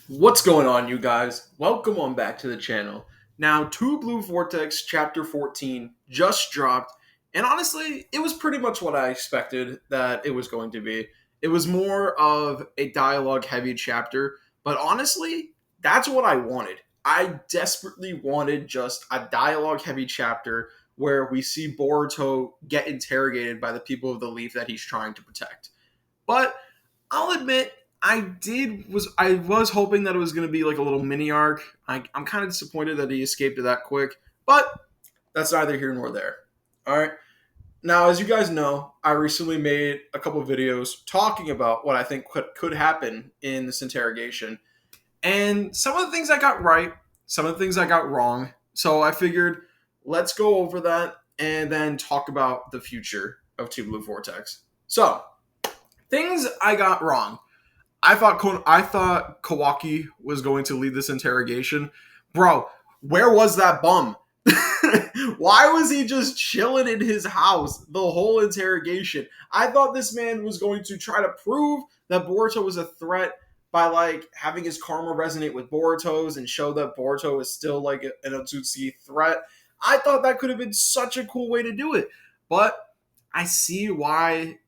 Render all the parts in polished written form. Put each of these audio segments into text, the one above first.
What's going on, you guys? Welcome on back to the channel. Now, Two Blue Vortex Chapter 14 just dropped, and honestly, it was pretty much what I expected that it was going to be. It was more of a dialogue heavy chapter, but honestly, that's what I wanted. I desperately wanted just a dialogue heavy chapter where we see Boruto get interrogated by the people of the Leaf that he's trying to protect. But I'll admit, I was hoping that it was going to be like a little mini arc. I'm kind of disappointed that he escaped it that quick, but that's neither here nor there. All right. Now, as you guys know, I recently made a couple of videos talking about what I think could happen in this interrogation, and some of the things I got right, some of the things I got wrong. So I figured let's go over that and then talk about the future of Two Blue Vortex. So things I got wrong. I thought Kawaki was going to lead this interrogation. Bro, where was that bum? Why was he just chilling in his house the whole interrogation? I thought this man was going to try to prove that Boruto was a threat by like having his karma resonate with Boruto's and show that Boruto is still like an Otsutsuki threat. I thought that could have been such a cool way to do it. But I see why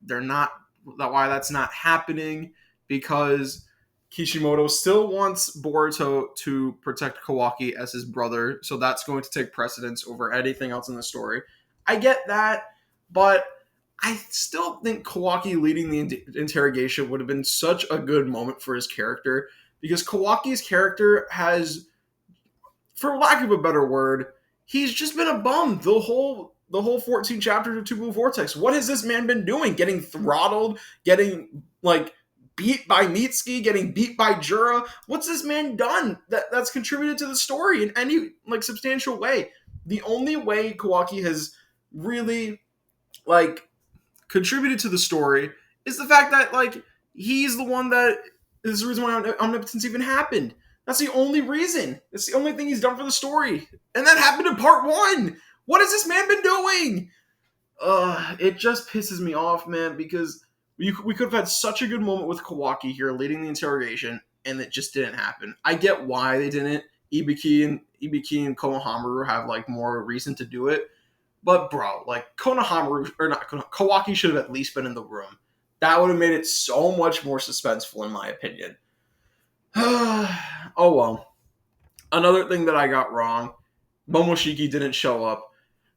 that's not happening because Kishimoto still wants Boruto to protect Kawaki as his brother, so that's going to take precedence over anything else in the story. I get that, but I still think Kawaki leading the interrogation would have been such a good moment for his character because Kawaki's character has, for lack of a better word, he's just been a bum the whole 14 chapters of Two Blue Vortex. What has this man been doing? Getting throttled, getting like beat by Mitsuki, getting beat by Jura. What's this man done that's contributed to the story in any like substantial way? The only way Kawaki has really like contributed to the story is the fact that like he's the one that is the reason why omnipotence even happened. That's the only reason. It's the only thing he's done for the story. And that happened in part one. What has this man been doing? It just pisses me off, man, because we could have had such a good moment with Kawaki here leading the interrogation, and it just didn't happen. I get why they didn't. Ibiki and Konohamaru have like more reason to do it, but bro, like Konohamaru or not Kawaki should have at least been in the room. That would have made it so much more suspenseful, in my opinion. Oh well. Another thing that I got wrong: Momoshiki didn't show up.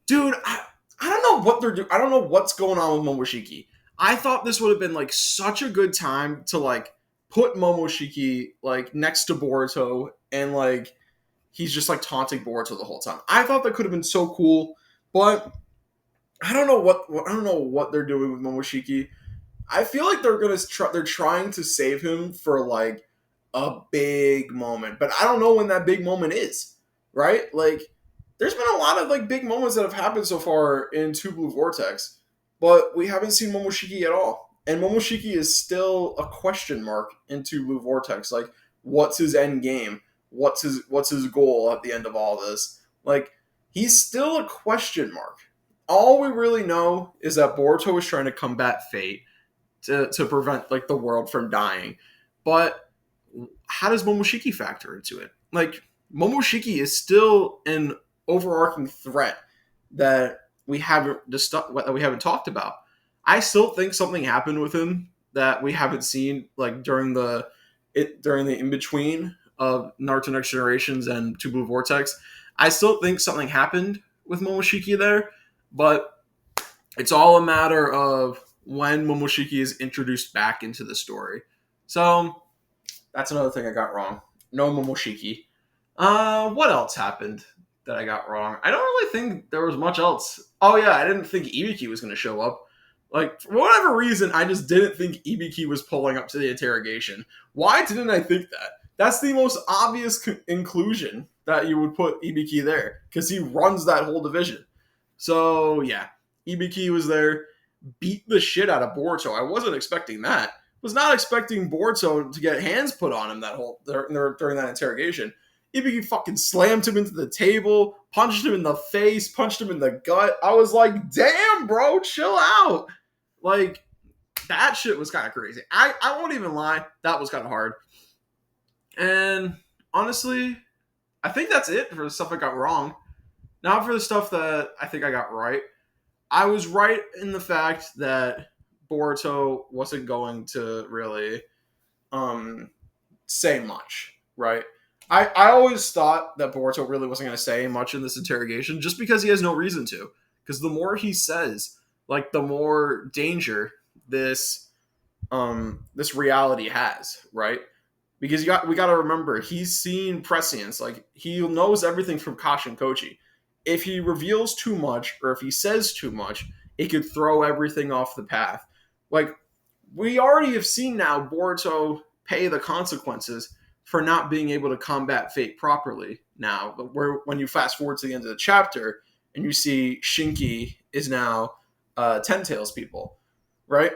Dude, I don't know what they're doing. I don't know what's going on with Momoshiki. I thought this would have been like such a good time to like put Momoshiki like next to Boruto and like he's just like taunting Boruto the whole time. I thought that could have been so cool, but I don't know what they're doing with Momoshiki. I feel like they're trying to save him for like a big moment, but I don't know when that big moment is. Right? Like there's been a lot of like big moments that have happened so far in Two Blue Vortex, but we haven't seen Momoshiki at all. And Momoshiki is still a question mark in Two Blue Vortex. Like, what's his end game? What's his goal at the end of all this? Like, he's still a question mark. All we really know is that Boruto is trying to combat fate to prevent like the world from dying. But how does Momoshiki factor into it? Like, Momoshiki is still an overarching threat that we haven't talked about. I still think something happened with him that we haven't seen like during the in between of Naruto Next Generations and Two Blue Vortex. I still think something happened with Momoshiki there, but it's all a matter of when Momoshiki is introduced back into the story. So that's another thing I got wrong. No Momoshiki. What else happened that I got wrong? I don't really think there was much else. Oh yeah, I didn't think Ibiki was going to show up. Like for whatever reason, I just didn't think Ibiki was pulling up to the interrogation. Why didn't I think that? That's the most obvious inclusion that you would put Ibiki there because he runs that whole division. So yeah, Ibiki was there, beat the shit out of Boruto. I wasn't expecting that. Was not expecting Boruto to get hands put on him during that interrogation. Ibiki fucking slammed him into the table, punched him in the face, punched him in the gut. I was like, damn, bro, chill out. Like, that shit was kind of crazy. I won't even lie, that was kind of hard. And honestly, I think that's it for the stuff I got wrong. Now for the stuff that I think I got right. I was right in the fact that Boruto wasn't going to really um, say much, right? I always thought that Boruto really wasn't going to say much in this interrogation just because he has no reason to. Because the more he says, like the more danger this reality has, right? Because we got to remember he's seen prescience, like he knows everything from Kashin Koji. If he reveals too much or if he says too much, it could throw everything off the path. Like we already have seen now Boruto pay the consequences for not being able to combat fate properly. Now, where when you fast forward to the end of the chapter and you see Shinki is now Ten Tails people, right?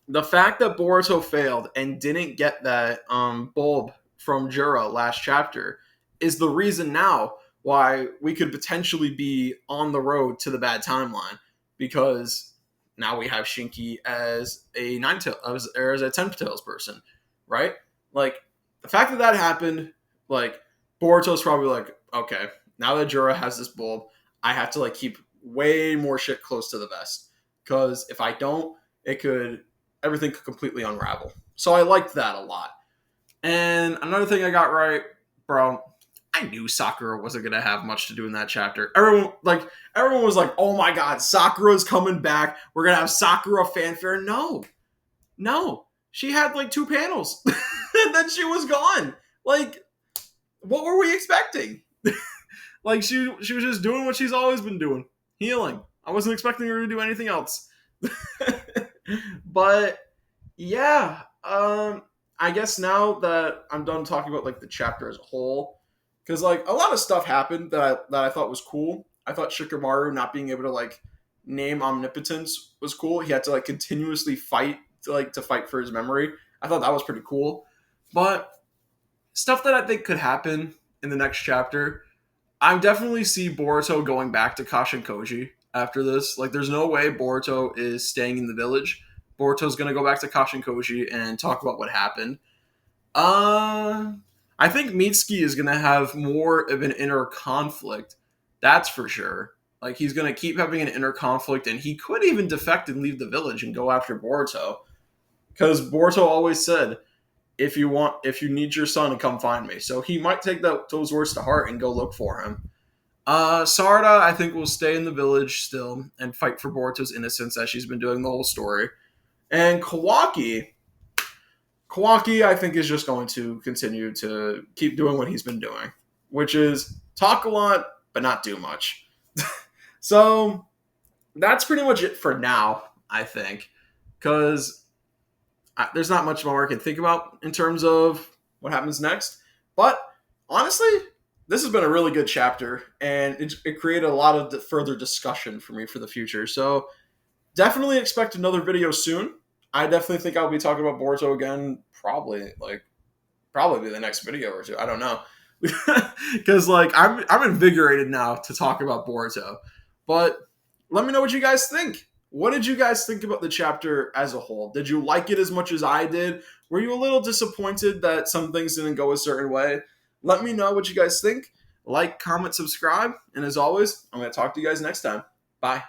The fact that Boruto failed and didn't get that bulb from Jura last chapter is the reason now why we could potentially be on the road to the bad timeline, because now we have Shinki as a as a 10 tails person, right? Like the fact that that happened, like Boruto's probably like, okay, now that Jura has this bulb, I have to like keep way more shit close to the vest, because if I don't, it could everything could completely unravel. So I liked that a lot. And another thing I got right, bro, I knew Sakura wasn't gonna have much to do in that chapter. Everyone was like, "Oh my god, Sakura's coming back. We're gonna have Sakura fanfare." No, no, she had like two panels, and then she was gone. Like, what were we expecting? Like she was just doing what she's always been doing, healing. I wasn't expecting her to do anything else. But yeah, I guess now that I'm done talking about like the chapter as a whole, because like a lot of stuff happened that I thought was cool. I thought Shikamaru not being able to like name omnipotence was cool. He had to like continuously fight to fight for his memory. I thought that was pretty cool. But stuff that I think could happen in the next chapter, I definitely see Boruto going back to Kashin Koji after this. Like, there's no way Boruto is staying in the village. Boruto's gonna go back to Kashin Koji and talk about what happened. Uh, I think Mitsuki is gonna have more of an inner conflict. That's for sure. Like, he's gonna keep having an inner conflict, and he could even defect and leave the village and go after Boruto. Because Boruto always said, if you need your son, come find me. So he might take those words to heart and go look for him. Sarda, I think, will stay in the village still and fight for Boruto's innocence as she's been doing the whole story. And Kawaki, I think, is just going to continue to keep doing what he's been doing, which is talk a lot but not do much. So that's pretty much it for now, I think, because there's not much more I can think about in terms of what happens next. But honestly, this has been a really good chapter, and it created a lot of further discussion for me for the future. So definitely expect another video soon. I definitely think I'll be talking about Boruto again, probably the next video or two. I don't know, because like I'm invigorated now to talk about Boruto. But let me know what you guys think. What did you guys think about the chapter as a whole? Did you like it as much as I did? Were you a little disappointed that some things didn't go a certain way? Let me know what you guys think. Like, comment, subscribe, and as always, I'm going to talk to you guys next time. Bye.